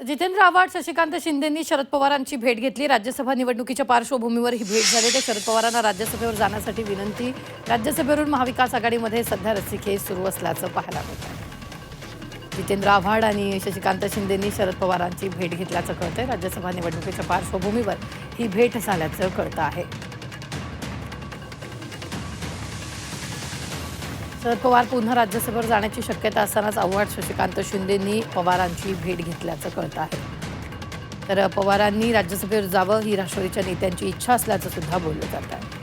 जितेंद्र आव्हाड, शशिकांत शिंदेंनी शरद पवारांची भेट घेतली। राज्यसभा निवडणुकीच्या पार्श्वभूमीवर ही भेट झाली। तर शरद पवारांना राज्यसभेवर जाण्यासाठी विनंती। राज्यसभेवरून महाविकास आघाडीमध्ये सध्या रस्सीखेच सुरू असल्याचं पाहायला मिळतं। जितेंद्र आव्हाड आणि शशिकांत शिंदेंनी शरद पवारांची भेट घेतल्याचं कळतंय। राज्यसभा निवडणुकीच्या पार्श्वभूमीवर ही भेट झाल्याचं कळतं आहे। शरद पवार पुन्हा राज्यसभेवर जाण्याची शक्यता असतानाच आव्हाड, शशिकांत शिंदेंनी पवारांची भेट घेतल्याचं कळतं आहे। तर पवारांनी राज्यसभेवर जावं ही राष्ट्रवादीच्या नेत्यांची इच्छा असल्याचं सुद्धा बोललं जात आहे।